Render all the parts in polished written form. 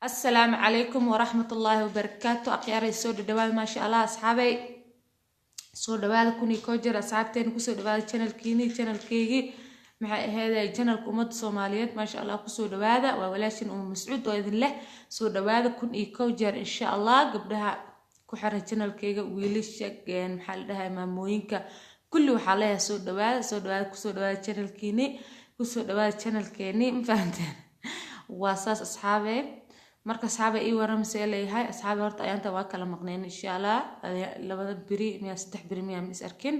السلام عليكم ورحمة الله وبركاته. أخيرا سود دوال ما شاء الله أصحابي سود دوال كوني كوجر أصحابتين كسود دوال channel كيجي مع هذا channel كومد صوماليات ما شاء الله كسود دوال وولاشين مسعود وإذن له سود دوال كوني كوجر إن شاء الله قبلها كحر channel كيجي ويلش يعني محل ده ماموينك كله حاليا سود دوال كسود دوال channel كيني كسود دوال channel كيني مفهمتين واساس أصحابي marka asxaabay ii waramsay leeyahay asxaabay horta ayaanta waa kala maqneen insha Allah labada biri miya saddex biri miya mis arkin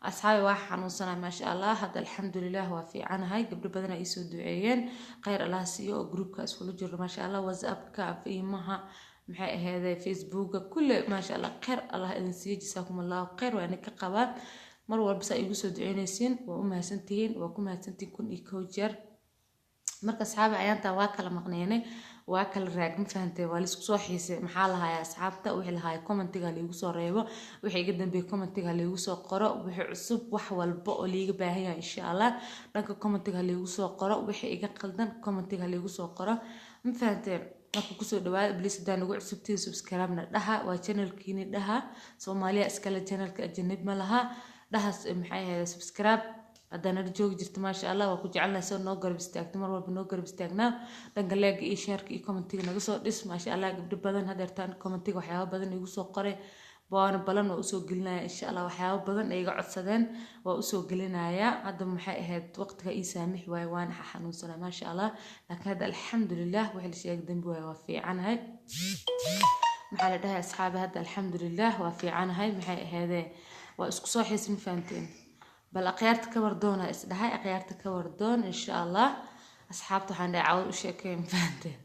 asxaabay waa xanuunsanaa ma sha Allah hada alxamdulillah waa fiicanahay gabdho badan ay soo duceeyeen khayr Allah siiyo oo groupka isku jiro ma sha Allah WhatsApp-ka fiimaha maxay ahayd Facebook kullu ma sha Allah khayr Allah idin siiyo jazaakumullahu khayr waa inka qabaa mar walba sa igu soo duceynaysiin waa u mahadsantihiin waa ku mahadsantihiin kun iyo jeer marka asxaabay ayaanta waa kala maqneenay waa kala raag ma fahantay waa la isku soo xiisay maxaa la hayaa asxaabta wixii la hayaa commentiga la igu soo reebo wixii iga dambeeyay commentiga la igu soo qoro wixii cusub wax walba oo liiga baahan yahay insha Allah dhanka commentiga la igu soo qoro wixii iga qaldan commentiga la igu soo qoro ma fahantay marka ku soo dhawaad please hadaan ugu cusubtiin subscribe na dhaha waa channelkiini dhaha Soomaaliya iskala channelka ajnab ma laha dhaha maxay ahayd subscribe hadana joog jirto ma sha Allah waa ku jecelnahay soo noo garab istaagto mar walba noo garab istaagnaa dhanka like iyo share iyo commentiga naga soo dhis ma sha Allah gabdho badan hadeertaan commentiga waxyaabo badan igu soo qoray baan balan oo soo gelinaya insha Allah waxyaabo badan ay iga codsadeen waa u soo gelinaya hadda maxay ahayd waqtiga ii saamix waay waan xanuunsanaa ma sha Allah laakiin hadda alxamdulillah wixii la sheegay dambi waa fiicanahay maxaa la dhahay asxaabi hadda alxamdulillah waa fiicanahay maxay ahayd waa isku soo xiisin faanteen بل أقيارت كوردون إسدها أقيارت كوردون إن شاء الله أصحابته عند عود وشيكين فانتين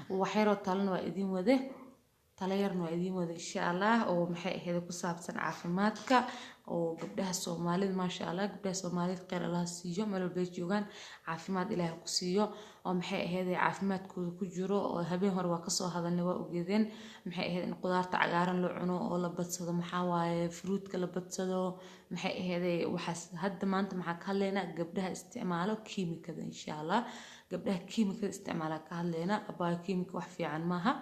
وحيرو طالن وإدين وده طاليرن وإدين وده إن شاء الله ومحي هذا كصاب سن عافماتك وقبلها الصومالي ما شاء الله قبلها الصومالي غير الله سيجو ملو البيت جوجان عافمات إله كسيو ومحي هذا عافمات كجرو وهبين هو قصو هذا النواء وجذين محي هذا القدار تعجارن لعنو ولا بتصدو محاوى فروت كلا بتصدو محي هذا وحس هاد ما أنت معك هلنا قبلها استعماله كيميكا إن شاء الله قبلها كيميكا استعمالها كهلنا أبا كيميكا وحفي عن ماها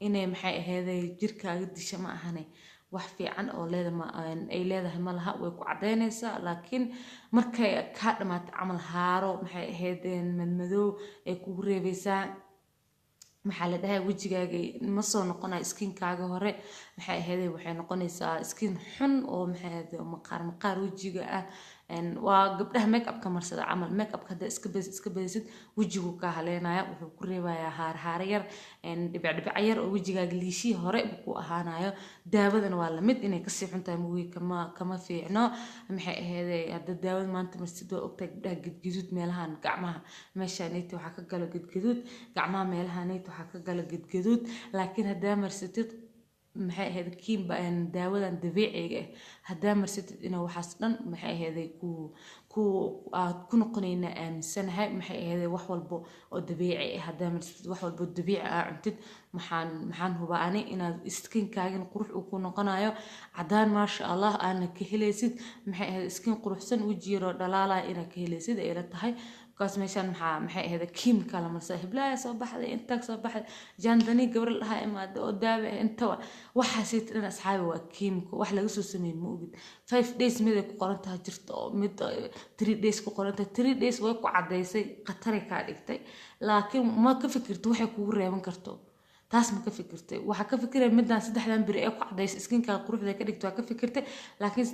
إنه محي هذا جركا قد شمع هني وحفي عن أو لذا ما أي لذا هملها ويقعدينيسا لكن مركي كهذا ما تعمل هارو محي هذا من مذو يكوري بيسا maxaa la dhahay wajigaaga ma soo noqonay skin kaaga hore maxay ahayd waxay noqonaysaa skin xun oo maxay ahayd maqaar wajiga ah waa gabdhaha make up ka marsada amal make up kada iska beesid wajigu ka haleenaya wuxuu ku reebayaa haar yar dhibic yar oo wajigaaga liishi hore ku ahaanayo daawadana waa la mid inay ka sii xuntahay muuwi kama fiicno maxay ahayd hadda daawada maanta marsid oo ogtay gabdhaha gidgidud meelahan gacmaha meeshaan inta waxa ka galo gidgidud gacmaha meelahan inta waxa ka galo gidgidud laakiin hadaa marsatid maxay ahayd kiin baan daawadan dabiiciga ah hadaa marsatid inuu waxaas dhan maxay ahayd ku noqonayna aaminsanahay maxay ahayd wax walba oo dabiici ah hadaa marsatid wax walba dabiici ah cuntid maxaan hubaani inaad skin-kaaga qurux uu ku noqonayo cadaan ma sha Allah aan ka helaysid maxay ahayd skin quruxsan wajiiro dhalaalay ina ka helaysid ay la tahay kaas meeshan maxay ahayd chemical marsa hiblaa soo baxday inta soo baxday jandani gabar laha imaado oo daawe inta waxa siitay asxaabi waa chemical wax laga soo sameeyay ma ogid 5 days mid ku qoran tahay jirto mid 3 days ku qoran tahay 3 days way ku cadeysay qatari ka dhigtay laakiin ma ka fikirto waxay kugu reeban karto taas ma ka fikirtay waxa ka fikiray midaan saddexdan biri ee ku cadeysay skinka quruxda ka dhigto ka fikirtay laakiin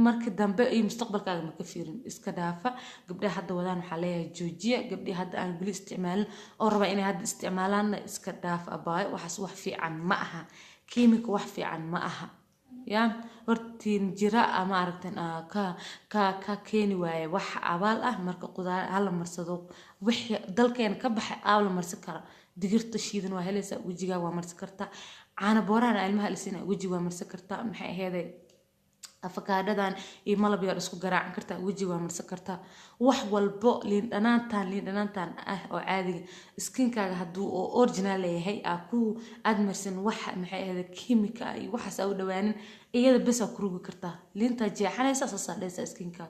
markii dambe ay mustaqbalkaaga ma ka fiirin iska dhaafa gabdhaha hadda wadaan waxa leeyahay joojiya gabdhaha hadda aan wali isticmaalin oo raba inay hadda isticmaalaan iska dhaaf abaay waxaas wax fiican ma aha kiimika wax fiican ma aha ya hortiin jira ama aragtan ka keeni waaye wax abaal ah marka qudaar hal marsado wixii dalkeen ka baxay aawla marsi kara digirta shiidan waa helaysa wajiga waa marsi karta caana boorana ilmaha lisina wajiga waa marsi karta maxay ahayd afakaadadan iyo malab yar isku garaacan kartaa wajiga waa marsan kartaa wax walbo liin dhanaantan ah oo caadiga skinkaaga haduu oo original leeyahay ku aad marsan wax maxay ahayd chemical iyo waxaas u dhawaanin iyada bas ku rugi kartaa liinta jeexanaysa sasadaysa skinka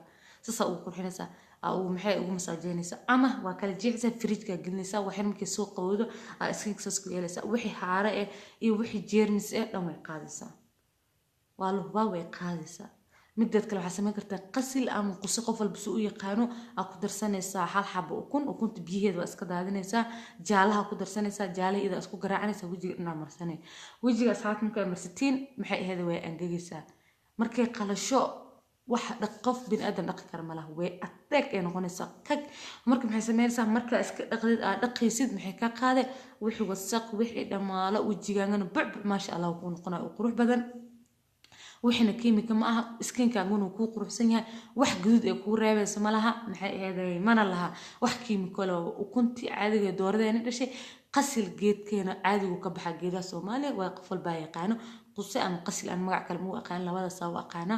sasa uu qurxinaysa أو محي أو مساجينيسا أما وكل جيعسة فريج كجنيسا وحين ممكن سوق قوده أسكنك سوسك يلسا وحي حارة وحي جيرمس لما يقادسا والله باوي قادسا مدد كلو حسمين كرتا قسل أم قصي قفل بسوء يقانو أكو درسانيسا حال حاب وكنت بيهيد واسكا دادينيسا جالها أكو درسانيسا جالي إذا اسكو قراعنيسا ويجي إنا مرساني ويجي أسعات ممكن مرستين محي هذا وي أنجيسا مركي قلشو wax dhaqaf bin aadan dhaqi kar malaha way adeeg ay noqonaysaa kag marka maxay sameynaysaa marka iska dhaqdid aad dhaqaysid maxay ka qaaday wixii wasaq wixii dhamaalo wajigaagana buc ma sha Allah ku noqonaa oo qurux badan wixina kiimika ma aha iskinkaagu ku quruxsan yahay wax guduud ay ku reebayso malaha maxay ahaday mana laha wax kiimiko loo ukunti caadiga dooradeena dhashay qasil geedkeena caadigu ka baxa geedaha Soomaaliya way qofal baa yaqaano qusay ama qasil aan magac kale muu aqaan labada soo aqaana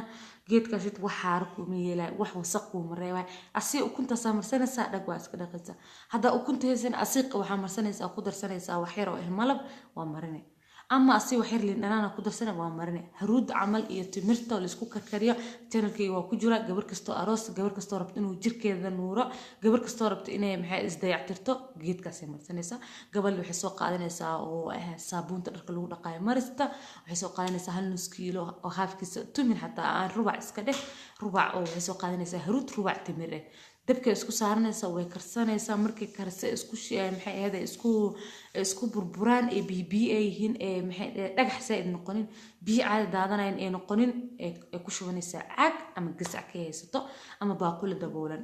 geedkaas waxa arku meelay wax wasaq uu mareeyay asii ukunta samarsanaysa dhag waa iska dhaqaysa hada ukunta heesan asiiq waxa marsanaysa ku darsanaysa wax yar oo malab waa marinay أما أصي وحير لين أنا كنت سنة وامرني هرود عمل يتمرت ولا سكوك كريا تنا كي وكجرا قبل كستو أراس قبل كستو ربط إنه جير كذا نورا قبل كستو ربط إنه محي إزدي عترتو جيت كاسمر سنسا قبل وحسوق على نسا أو صابون تركلو دقاي مرستا وحسوق على نسا هالنص كيلو أو هاف كيس تمن حتى ربع إسكده ربع أو حسوق على نسا هرود ربع تمره dabka isku saaranaysa way karsanaysa markii karsa isku maxay ahayd isku burburaan ee bibi ay yihiin ee maxay dhagax sayd noqonin biyo caadi daadanayn ee noqonin ee ku shubanaysa caag ama gasac ka haysato ama baaquli daboolan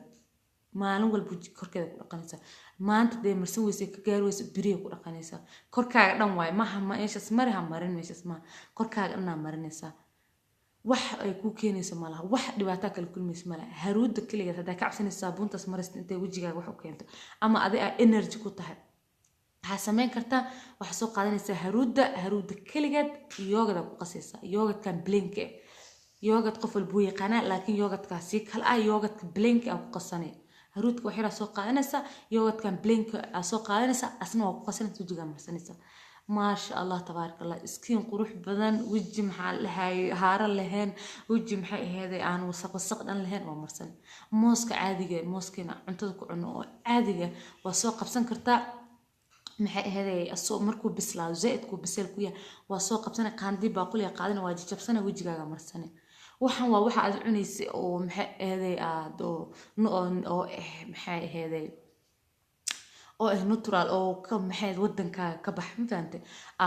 maalin walba korkeeda ku dhaqanaysa maanta day marsan weysay ka gaarweysa biriye ku dhaqanaysa korkaaga dhan waay ma meeshas mariha marin meeshas ma korkaaga dhan marinaysa wax ay ku keenayso malaha wax dhibaato kale kulmayso malaha haruud kaliya hadaa ka cabsanaysa saabuntaas marista intay wajigaaga wax u keento ama adiga energy ku tahay waxa sameyn kartaa waxa soo qaadanaysa haruud kaliya yoogada ku qasaysa yoogadkan blink yoogad qof walba yaqaan laakiin yoogadkaasi kala yoogadka blink aan ku qasanay haruudka waxa soo qaadanaysa yoogadkan blink aan soo qaadanaysa asna waa ku qasanaysa wajiga marsanaysa ما شاء الله تبارك الله اسكين قروح بدن وجه محل هاي هارا لهن وجه محي هذا عن وسق دان لهن ومرسن موسك عاديه موسكنا cuntada ku cuno oo caadiga waa soo qabsan kartaa maxay ahaday asoo markuu bislaado zaidku bisel ku yahay waa soo qabsan qaandi baaquli qaadana waa jabsana wajigaaga marsane waxan waa waxa aad cunaysay oo maxay ahaday aad oo maxay ahaday oo natural oo ka maxay wadanka ka bax mafahantay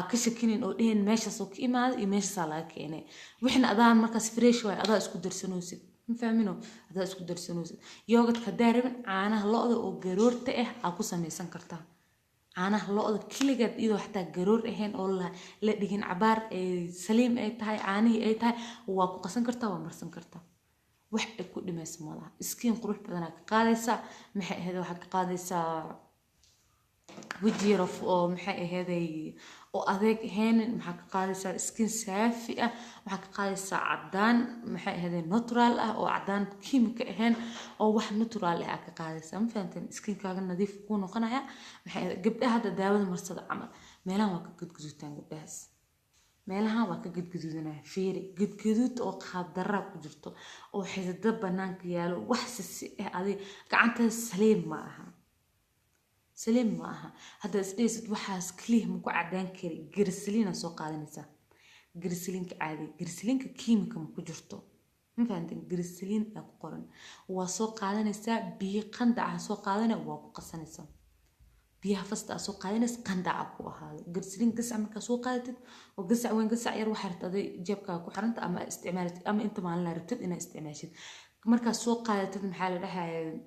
ka shakinin oo dheen meesha soo ka imaad iyo meesha la keenay wixna adaan markaas fresh way adaa isku darsanoosid mafahmino adaa isku darsanoosid yogurtka daarin caanaha lo'da oo garoorta ah ku sameeysan kartaa caanaha lo'da kaligeed iyadoo xataa garoor ahayn oo la dhigin cabaar ee saliim ay tahay caanihi ay tahay waa ku qasan kartaa waa marsan kartaa wax ay ku dhimayso malaha iskiin qurux badan ka qaadaysa maxay ahayd waxa ka qaadaysa وجي رف أو محي هذا أو أذيك هين محك قادسة سكين سافئة محك قادسة عدان محي هذا ناتورال أو عدان كيميك هين أو واحد ناتورال هاك قادسة مفهمتين سكين كان نظيف يكون قناعة محي جبت هذا داود مرصد عمل مالها واك قد جزوتان قداس مالها واك قد جزوتنا فيري قد جزوت أو قاد درب جرتو أو حزد بنانك يالو وحسس هذه كعنتها سليم معها سليم معها هذا إيش وحاس كليه مكو عدان كري جرسلين سو قادنيسا جرسلين عادي جرسلين كيميكا مكو جرتو ما فهمتين جرسلين اكو قرن وسو قادنيسا بي قندع سو قادنا waa qasanaysa biyaha fasta soo qaadanays qandac ku ahaado جرسلين قسع marka soo qaadatid oo قسع weyn قسع yar waxa rabtay jeebka ku xiranta ama isticmaalid ama inta maalin la rabtid inaa isticmaashid marka soo qaadatid maxaa la dhahay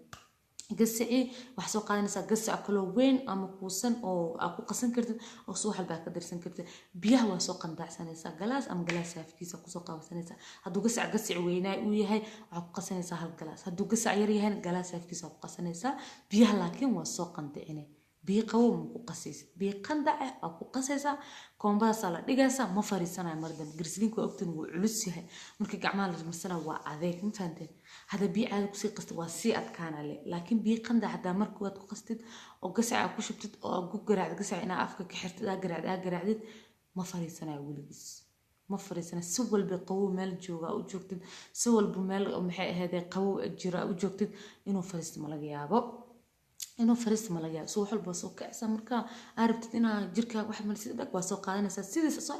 قسعي وحسو قادنيسا قسع كلو وين أما كوسن أو أكو قسن كرتد أو سو حلبا كدرسن كرتد بيها واسو قندع سنيسا جلاس أم جلاس هافكيسا كوسو قاو سنيسا هادو قسع ويناي وياهي وعكو قسنيسا هالجلاس هادو قسع يريهن جلاس هافكيسا وعكو قسنيسا بيها لكن واسو قندعيني بي قوم كو قسيس بي قندع أو كو قسيسا كومبا سالا ديغاسا ما فريسانا مردن جرسلين كو أكتن وعلوس يهي مركي قعمال المسألة وعذيك مفهمتين هذا بي عاد كسي قصد واسي أتكان عليه لكن بي قندع حدا مركو واد قصدد أو قسع أكو شبتد أو أكو قرعد قسع إنا أفكا كحرت دا قرعدد ما فريسانا ولبس ma fariisana si walba qabow meel jooga u joogtid si walba meel maxay ahaydee qabow jira u joogtid inuu fariisto ma laga yaabo inuu fariisto ma laga yaabo soo wax walba soo kacsa marka arabtid inaa jirkaaga wax marsid dhag waa soo qaadanaysaa sidiisa soo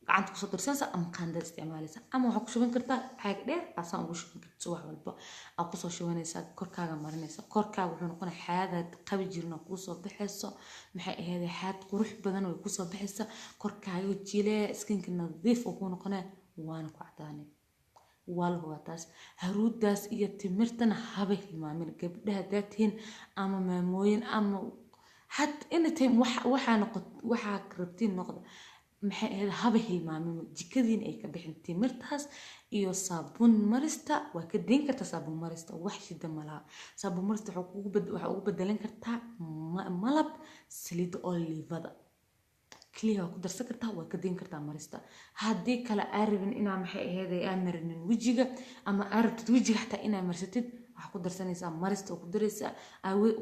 gacanta kusoo dirsanaysa ama qaandada isticmaalaysa ama waxaa ku shuban kartaa caag dheer asaan ugu shuban karta wax walba aa kusoo shubanaysaa korkaaga marinaysa korkaaga wuxuu noqonaya xaadaad qabi jirin oo kusoo baxayso maxay ahaydee xaad qurux badan oo kusoo baxaysa korkaaga jilee skinka nadiif oo kuu noqonaya waana ku cadaanay waa la hubaa taas haruudaas iyo timirtana haba hilmaamin gabdhaha daatihiin ama maamooyin ama had anytime waxaa rabtiin noqda maxay ahayd haba hilmaamin jikadiin ay ka bixin timirtaas iyo saabuun marista waa ka deyn kartaa saabuun marista wax shida malaha saabuun marista waxaa ugu bedelan kartaa malab saliid olivada kaliya waa ku darsan kartaa waa ka deyn kartaa marista haddii kale arabin inaa maxay ahayd aan marinin wejiga ama arabtid wejiga xataa inaa marsatid waxaa ku darsanaysaa marista oo ku daraysaa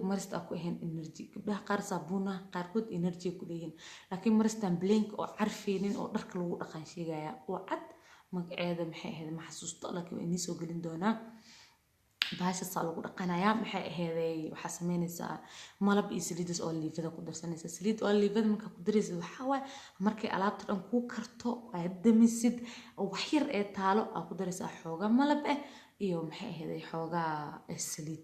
marista ku ahayn energy gabdhaha qaar saabuunaha qaarkood energy ku leeyihiin laakiin maristan blank oo carfeenin oo dharka lagu dhaqan sheegaya oo cad magaceeda maxay ahayd ma xasuusto laakiin waa inii soo gelin doonaa baasha saa lagu dhaqanayaa maxay ahayd waxaa sameynaysaa malab iyo saliidas oo liivada ku darsanaysaa saliid oo liivada markaa ku daraysid waxaa waaye markay alaabta dhan kuu karto aad damisid wax yar ee taalo aa ku daraysaa xoogaa malab iyo maxay ahayd xoogaa saliid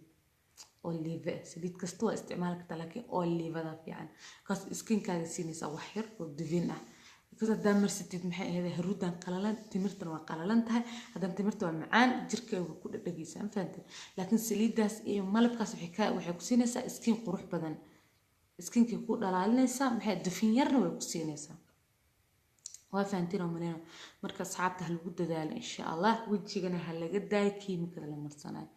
olive saliid kasta waa isticmaali kartaa laakiin olivada fiican kaas skinkaaga siinaysaa wax yar oo dufin because hadaa marsatid maxay ahayd haruudan qalalan timirtan waa qalalan tahay haddana timirta waa macaan jirkaaga ku dhadhagaysaa fahanteen laakiin saliidaas iyo malabkaas waxay ku siinaysaa skin qurux badan skinkii ku dhalaalinaysaa maxay dufin yarna way ku siinaysaa waa fahanteen oo maleyno marka asxaabta ha lagu dadaalo insha allah wejigana ha laga daayo kiimikada la marsanayo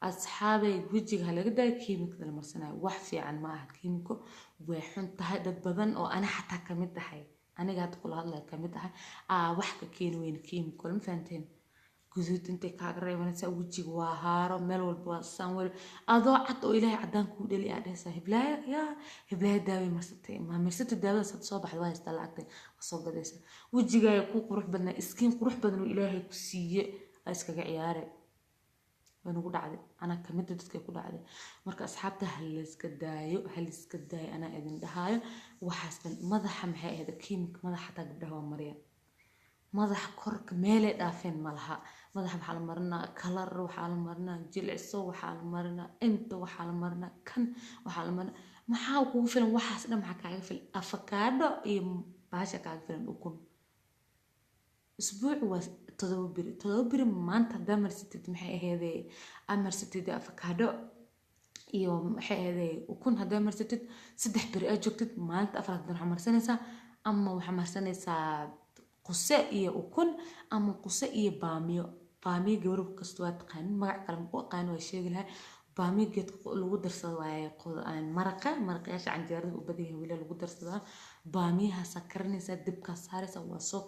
asxaabay wejiga ha laga daayo kiimikada la marsanayo wax fiican ma aha kiimiko way xun tahay dad badan oo ana xataa kamid tahay aniga hadda kula hadlaya kamid ahay wax ka keeni weyn kiimiko ma fahanteen guduud intay kaaga reebanaysaa wejiga waa haaro meel walba waa saan wal adoo cad oo ilaahay cadaan kuu dhali aa dhehaysaa heblaaya daaway marsatay ma marsatay daawada sad soo baxda waa haystaa lacagtay waa soo gadaysaa wejigaaga ku qurux badnaa iskiin qurux badan oo ilaahay ku siiye aa iskaga ciyaare way nagu dhacday anaa kamid dadka ku dhacday marka asxaabta haliska daayo anaa idin dhahaayo waxaas dhan madaxa maxay ahayd kiimika madaxa taa gabdhaha waa mariyaan madaxa korka meelay dhaafeen malaha madaxa waxaa la marinaa kalar waxaa la marinaa jilciso waxaa la marinaa inta waxaa la marinaa kan waxaa la marinaa maxaa kugu filan waxaas dhan maxaa kaaga filan afakaadho iyo baasha kaaga filan ukun اسبوع تدو بري maanta hadaa marsatid maxay ahaydee amarsatid afakaadho iyo maxay ahaydee ukun hadaa marsatid 3 beri aad joogtid maalinta afraad waxaa marsanaysaa ama waxaa marsanaysaa quse iyo ukun ama quse iyo baamiyo gabar kasta waa taqaanin magac kale ma aqaan waa sheegi lahaa baamiyo geed lagu darsado waaye maraqayaasha canjeerada u badan yahay weli lagu darsadaa baamiyaha sakarinaysa dibka saaraysa waa soo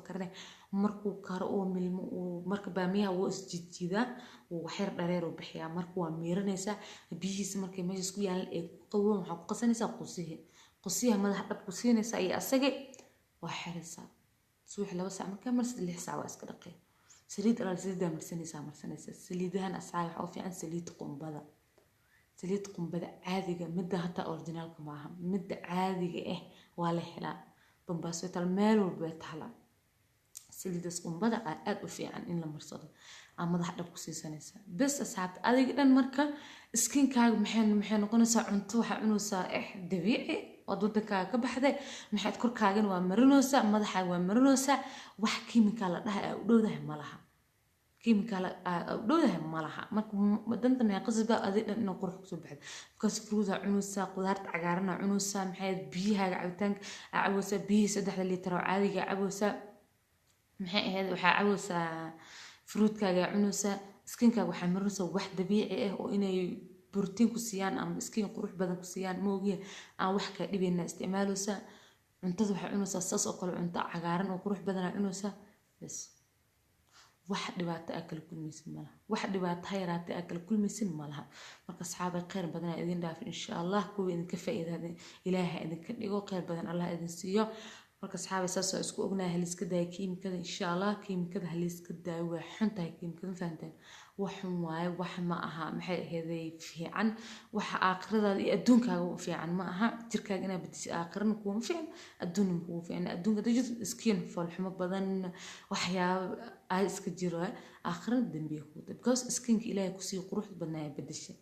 karinay markuu karo oo milmo marka baamiyaha wuu isjijidaa wuu waxyar dhareer u bixiyaa marka waa miiranaysa biyihiisa markay meesha isku yaalan ee qawoon waxaa ku qasanaysaa qusiyaha madaxa dhab ku siinaysa iyo asaga waa xiraysaa subax 2 saac markaa marsid 6 saac waa iska dhaqay saliid marsanaysa saliidahan asxaab waxa u fiican saliid qumbada caadiga midda hata originalka maaha midda caadiga waa la helaa Bombaaso tal meel walba taala saliidas qumbada aad u fiican in la marsado ama madax dhab ku siisanaysa bas asxaabta adiga dhan marka skinkaaga maxay noqonaysaa cunto waxa cunaysaa dabiici oo dadkaaga ka baxday maxaad korkaagan waa marinaysaa madaxaaga waa marinaysaa wax kiimika la dhahay u dhowdahay malaha marka danta ma qasba adiga dhan inuu qurux kusoo baxdo because fruuta cunaysaa qudaarta cagaaran cunaysaa maxay biyahaaga cabitaanka cabaysaa biyo 3 litir oo caadiga cabaysaa maxay ahayd waxa cabaysaa fruutkaaga cunaysaa skinkaaga waxa marinaysaa wax dabiici oo inay بروتين كسيان أم سكين قروح بدن كسيان موجي أو وح كدبي الناس استعماله سا انتظر حقنه ساس أقل عن عقارن وقروح بدن عنه سا بس واحد بعد تأكل كل مسم ملها واحد بعد هيرات تأكل كل مسم ملها مركز أصحاب الخير بدن إذن دافع إن شاء الله كوي إن كفى إذا إله إذن كنيجو خير بدن الله إذن سيا marka asxaabi saas oo isku ognahay hal iska daay kiimikada insha Allah kiimikada hal iska daay waa xun tahay kiimikada fahanteen wax xun waaye wax ma aha maxay ahaydey fiican waxa aakhiradaada iyo adduunkaaga u fiican ma aha jirkaaga inaad bedesho aakhirana kuuma fiican adduunna kuuma fiican adduunka dajid iskiin foolxumo badan waxyaabo ay iska jiro aakhirada dambiga ku dad because iskiinka Ilaahay ku sii quruxda badnaa bedeshay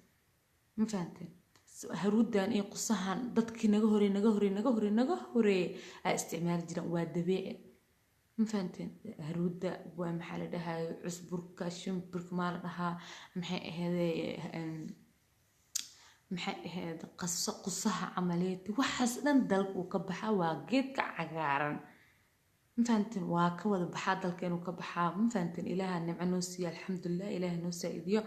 ma fahanteen haruudan iyo qusahan dadkii naga horey ay isticmaali jireen waa dabiici ma fahanteen haruuda waa maxaa la dhahay cusburka shimbirka ma la dhahaa maxay ahayd qusaha camaliyada waxaas dhan dalku ka baxa waa geedka cagaaran ma fahanteen waa ka wada baxaa dalkeenu ka baxaa ma fahanteen ilaaha nimco noo siiyo alxamdulillah ilaaha noo saa'idiyo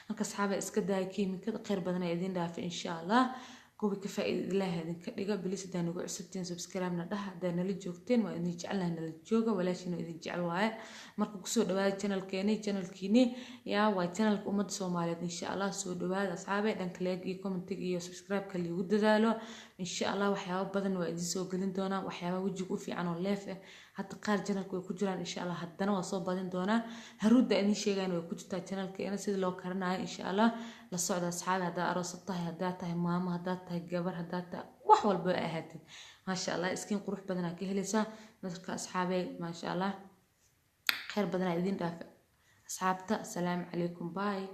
marka asxaaba iska daay kiimikada khayr badan ay idin dhaafay insha Allah kuwi ka faa'iido ilaaha idinka dhiga bilis hadaan ugu cusubteen subscribe na dhaha hadaan nala joogteen waa idin jecelnahay nala jooga walaashina idin jecel waaye marka ku soo dhawaada channelkiini yaa waa channelka ummadda Soomaaliyeed insha Allah soo dhawaada asxaabe dhanka like iyo comment iyo subscribe ka liigu dadaalo insha Allah waxyaabo badan waa idin soo gelin doonaa waxyaabo wajiga u fiican oo leef hatta qaar channelka way ku jiraan insha Allah haddana waa soo badin doonaa haruuda idin sheegaan way ku jirtaa channelkeena sida loo karanayo insha Allah la socda asxaabe hadda aroos tahay hadda tahay maamo hadda tahay gabar hadda tahay wax walba ahaatid ma sha Allah iskiin qurux badan ka helaysaa marka asxaabe ma sha Allah khayr badan idin dhaaf asxaabta assalaamu calaykum bye